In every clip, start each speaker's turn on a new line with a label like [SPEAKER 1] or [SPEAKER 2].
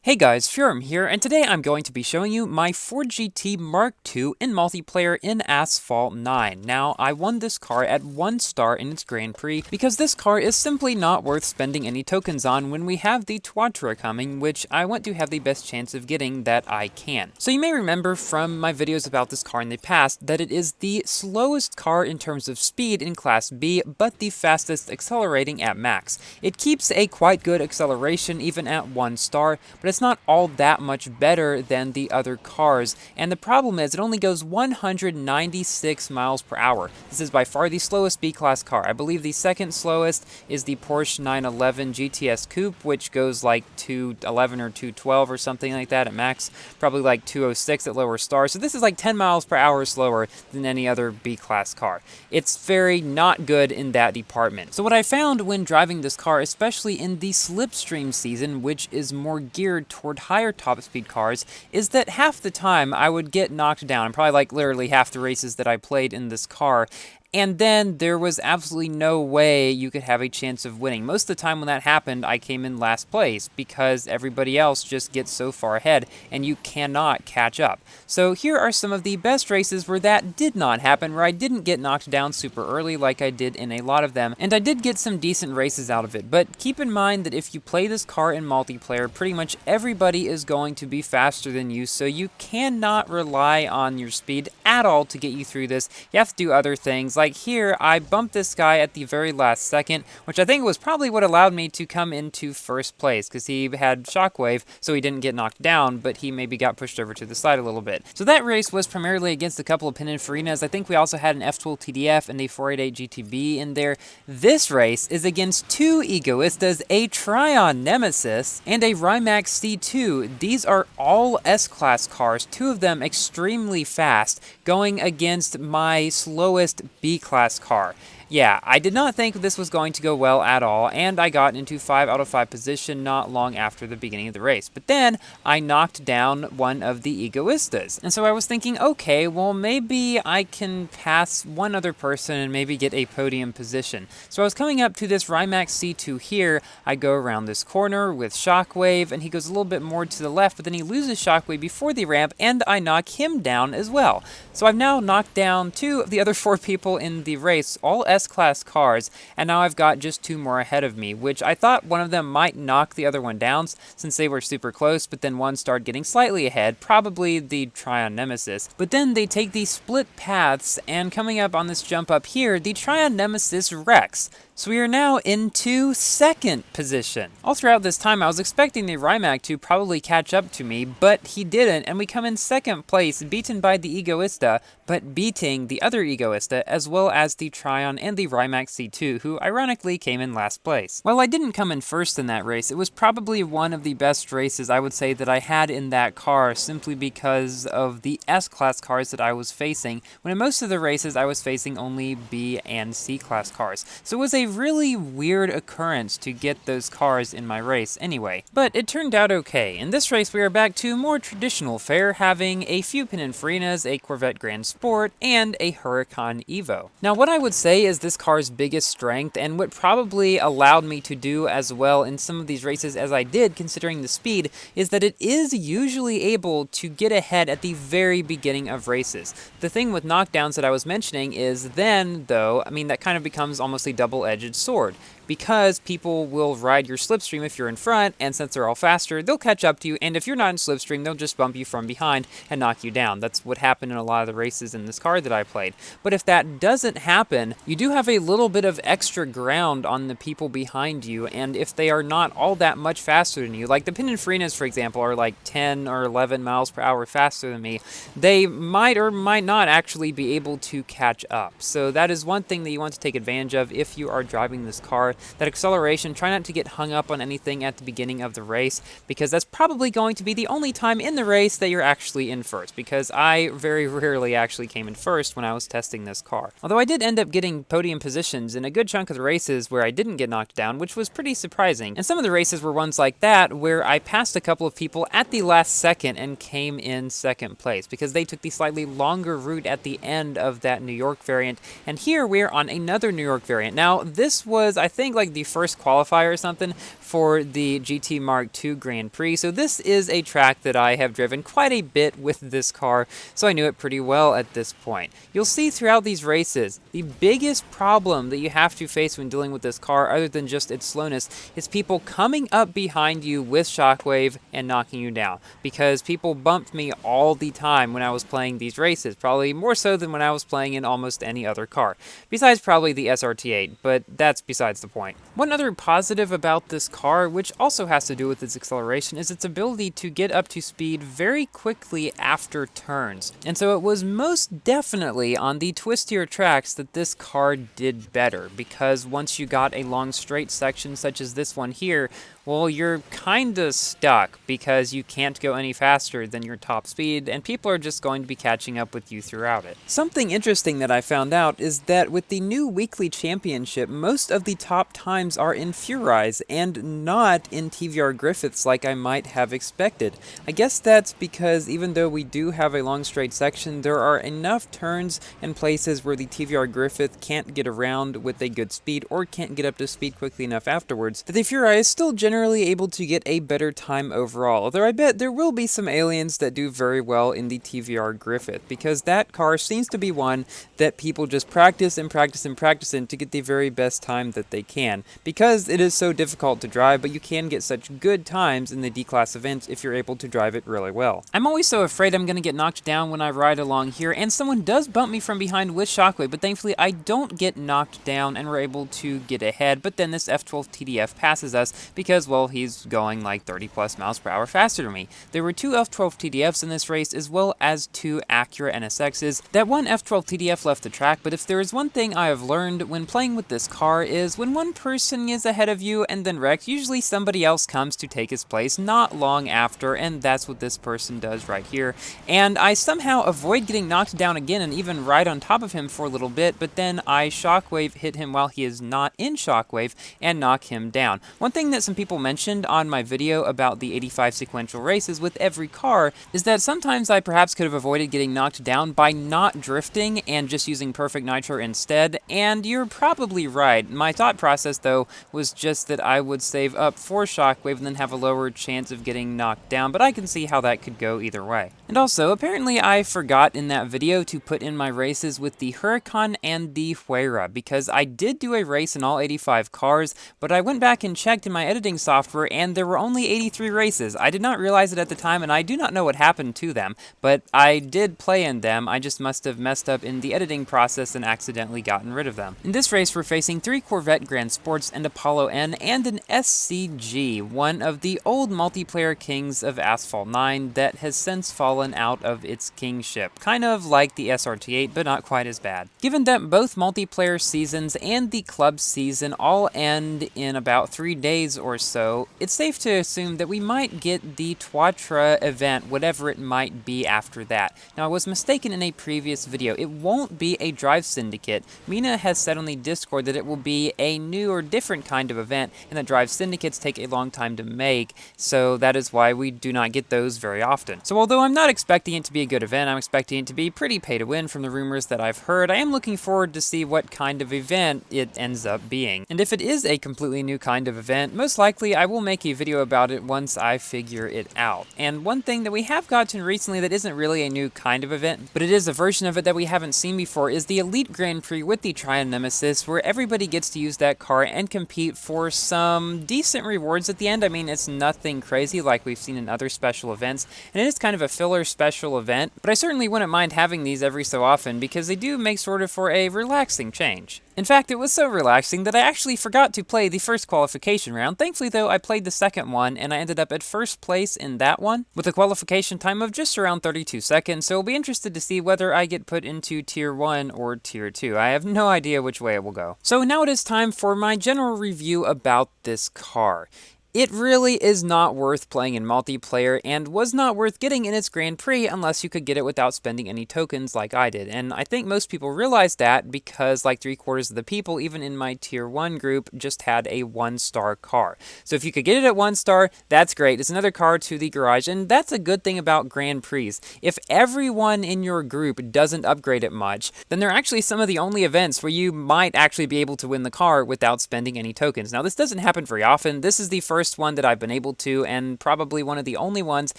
[SPEAKER 1] Hey guys, Furum here, and today I'm going to be showing you my Ford GT Mark II in multiplayer in Asphalt 9. Now, I won this car at 1 star in its Grand Prix because this car is simply not worth spending any tokens on when we have the Quattro coming, which I want to have the best chance of getting that I can. So you may remember from my videos about this car in the past that it is the slowest car in terms of speed in Class B, but the fastest accelerating at max. It keeps a quite good acceleration even at 1 star, but it's not all that much better than the other cars, and the problem is it only goes 196 miles per hour. This is by far the slowest B-Class car. I believe the second slowest is the Porsche 911 GTS Coupe, which goes like 211 or 212 or something like that at max, probably like 206 at lower stars. So this is like 10 miles per hour slower than any other B-Class car. It's very not good in that department. So what I found when driving this car, especially in the slipstream season, which is more geared toward higher top speed cars, is that half the time I would get knocked down, probably like literally half the races that I played in this car, and then there was absolutely no way you could have a chance of winning. Most of the time when that happened, I came in last place because everybody else just gets so far ahead and you cannot catch up. So here are some of the best races where that did not happen, where I didn't get knocked down super early like I did in a lot of them, and I did get some decent races out of it. But keep in mind that if you play this car in multiplayer, pretty much everybody is going to be faster than you, so you cannot rely on your speed at all to get you through this. You have to do other things. Like here, I bumped this guy at the very last second, which I think was probably what allowed me to come into first place, because he had shockwave, so he didn't get knocked down, but he maybe got pushed over to the side a little bit. So that race was primarily against a couple of Pininfarinas. I think we also had an F12 TDF and a 488 GTB in there. This race is against two Egoistas, a Tryon Nemesis, and a Rimac C2. These are all S-Class cars, two of them extremely fast, going against my slowest B-Class car. Yeah, I did not think this was going to go well at all, and I got into 5 out of 5 position not long after the beginning of the race. But then I knocked down one of the Egoistas, and so I was thinking, okay, well maybe I can pass one other person and maybe get a podium position. So I was coming up to this Rimac C2 here. I go around this corner with shockwave, and he goes a little bit more to the left, but then he loses shockwave before the ramp, and I knock him down as well. So I've now knocked down 2 of the other 4 people in the race, all S-Class cars, and now I've got just 2 more ahead of me, which I thought one of them might knock the other one down since they were super close, but then one started getting slightly ahead, probably the Tryon Nemesis. But then they take these split paths, and coming up on this jump up here, the Tryon Nemesis wrecks. So we are now into second position. All throughout this time, I was expecting the Rimac to probably catch up to me, but he didn't, and we come in second place, beaten by the Egoista, but beating the other Egoista, as well as the Tryon and the Rimac C2, who ironically came in last place. While I didn't come in first in that race, it was probably one of the best races I would say that I had in that car, simply because of the S-Class cars that I was facing, when in most of the races I was facing only B and C-Class cars. So it was a really weird occurrence to get those cars in my race anyway. But it turned out okay. In this race we are back to more traditional fare, having a few Pininfarinas, a Corvette Grand Sport, and a Huracan Evo. Now what I would say is this car's biggest strength, and what probably allowed me to do as well in some of these races as I did considering the speed, is that it is usually able to get ahead at the very beginning of races. The thing with knockdowns that I was mentioning is then, though, I mean that kind of becomes almost a double-edged sword, because people will ride your slipstream if you're in front, and since they're all faster, they'll catch up to you, and if you're not in slipstream, they'll just bump you from behind and knock you down. That's what happened in a lot of the races in this car that I played. But if that doesn't happen, you do have a little bit of extra ground on the people behind you, and if they are not all that much faster than you, like the Pininfarinas, for example, are like 10 or 11 miles per hour faster than me, they might or might not actually be able to catch up. So that is one thing that you want to take advantage of if you are driving this car. That acceleration, try not to get hung up on anything at the beginning of the race, because that's probably going to be the only time in the race that you're actually in first, because I very rarely actually came in first when I was testing this car. Although I did end up getting podium positions in a good chunk of the races where I didn't get knocked down, which was pretty surprising. And some of the races were ones like that where I passed a couple of people at the last second and came in second place, because they took the slightly longer route at the end of that New York variant. And here we're on another New York variant. Now, this was, I think, think like the first qualifier or something for the GT Mark II Grand Prix. So this is a track that I have driven quite a bit with this car, so I knew it pretty well at this point. You'll see throughout these races, the biggest problem that you have to face when dealing with this car, other than just its slowness, is people coming up behind you with shockwave and knocking you down. Because people bumped me all the time when I was playing these races, probably more so than when I was playing in almost any other car. Besides probably the SRT8, but that's besides the point. One other positive about this car, which also has to do with its acceleration, is its ability to get up to speed very quickly after turns. And so it was most definitely on the twistier tracks that this car did better, because once you got a long straight section such as this one here, well, you're kinda stuck because you can't go any faster than your top speed, and people are just going to be catching up with you throughout it. Something interesting that I found out is that with the new weekly championship, most of the top times are in Furi's and not in TVR Griffiths like I might have expected. I guess that's because even though we do have a long straight section, there are enough turns and places where the TVR Griffith can't get around with a good speed or can't get up to speed quickly enough afterwards that the Furi is still generally able to get a better time overall, although I bet there will be some aliens that do very well in the TVR Griffith, because that car seems to be one that people just practice and practice and practice in to get the very best time that they can, because it is so difficult to drive, but you can get such good times in the D-Class events if you're able to drive it really well. I'm always so afraid I'm going to get knocked down when I ride along here, and someone does bump me from behind with shockwave, but thankfully I don't get knocked down and we're able to get ahead, but then this F12 TDF passes us because, well, he's going like 30 plus miles per hour faster than me. There were two F12 TDFs in this race as well as two Acura NSXs. That one F12 TDF left the track, but if there is one thing I have learned when playing with this car is when one person is ahead of you and then wrecks, usually somebody else comes to take his place not long after, and that's what this person does right here. And I somehow avoid getting knocked down again and even ride on top of him for a little bit, but then I shockwave hit him while he is not in shockwave and knock him down. One thing that some people mentioned on my video about the 85 sequential races with every car is that sometimes I perhaps could have avoided getting knocked down by not drifting and just using perfect nitro instead, and you're probably right. My thought process though was just that I would save up for shockwave and then have a lower chance of getting knocked down, but I can see how that could go either way. And also, apparently I forgot in that video to put in my races with the Huracan and the Huayra, because I did do a race in all 85 cars, but I went back and checked in my editing software and there were only 83 races. I did not realize it at the time, and I do not know what happened to them, but I did play in them. I just must have messed up in the editing process and accidentally gotten rid of them. In this race, we're facing 3 Corvette Grand Sports, and Apollo N, and an SCG, one of the old multiplayer kings of Asphalt 9 that has since fallen out of its kingship. Kind of like the SRT8, but not quite as bad. Given that both multiplayer seasons and the club season all end in about 3 days or so, it's safe to assume that we might get the Twatra event, whatever it might be after that. Now, I was mistaken in a previous video. It won't be a Drive Syndicate. Mina has said on the Discord that it will be a new or different kind of event, and that Drive Syndicates take a long time to make, so that is why we do not get those very often. So although I'm not expecting it to be a good event, I'm expecting it to be pretty pay to win from the rumors that I've heard, I am looking forward to see what kind of event it ends up being. And if it is a completely new kind of event, most likely I will make a video about it once I figure it out. And one thing that we have gotten recently that isn't really a new kind of event, but it is a version of it that we haven't seen before, is the Elite Grand Prix with the Trion Nemesis, where everybody gets to use that car and compete for some decent rewards at the end. I mean, it's nothing crazy like we've seen in other special events, and it is kind of a filler special event, but I certainly wouldn't mind having these every so often because they do make sort of for a relaxing change. In fact, it was so relaxing that I actually forgot to play the first qualification round. Thankfully though, I played the second one and I ended up at first place in that one with a qualification time of just around 32 seconds, so I'll be interested to see whether I get put into Tier 1 or Tier 2. I have no idea which way it will go. So now it is time for my general review about this car. It really is not worth playing in multiplayer and was not worth getting in its Grand Prix unless you could get it without spending any tokens like I did. And I think most people realize that because like 3/4 of the people, even in my tier 1 group, just had a 1-star car. So if you could get it at 1 star, that's great. It's another car to the garage, and that's a good thing about Grand Prix. If everyone in your group doesn't upgrade it much, then they're actually some of the only events where you might actually be able to win the car without spending any tokens. Now, this doesn't happen very often. This is the first one that I've been able to, and probably one of the only ones,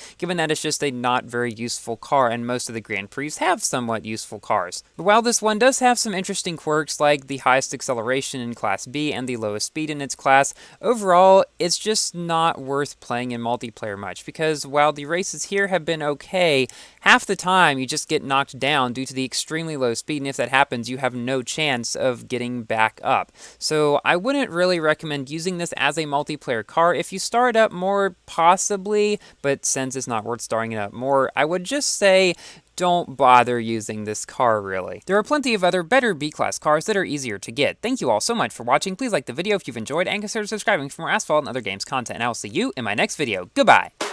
[SPEAKER 1] given that it's just a not very useful car, and most of the Grand Prix have somewhat useful cars. But while this one does have some interesting quirks, like the highest acceleration in Class B and the lowest speed in its class, overall, it's just not worth playing in multiplayer much, because while the races here have been okay, half the time you just get knocked down due to the extremely low speed, and if that happens, you have no chance of getting back up. So I wouldn't really recommend using this as a multiplayer car. If you star it up more, possibly, but since it's not worth starring it up more, I would just say don't bother using this car, really. There are plenty of other better B-class cars that are easier to get. Thank you all so much for watching. Please like the video if you've enjoyed, and consider subscribing for more Asphalt and other games content. And I will see you in my next video. Goodbye!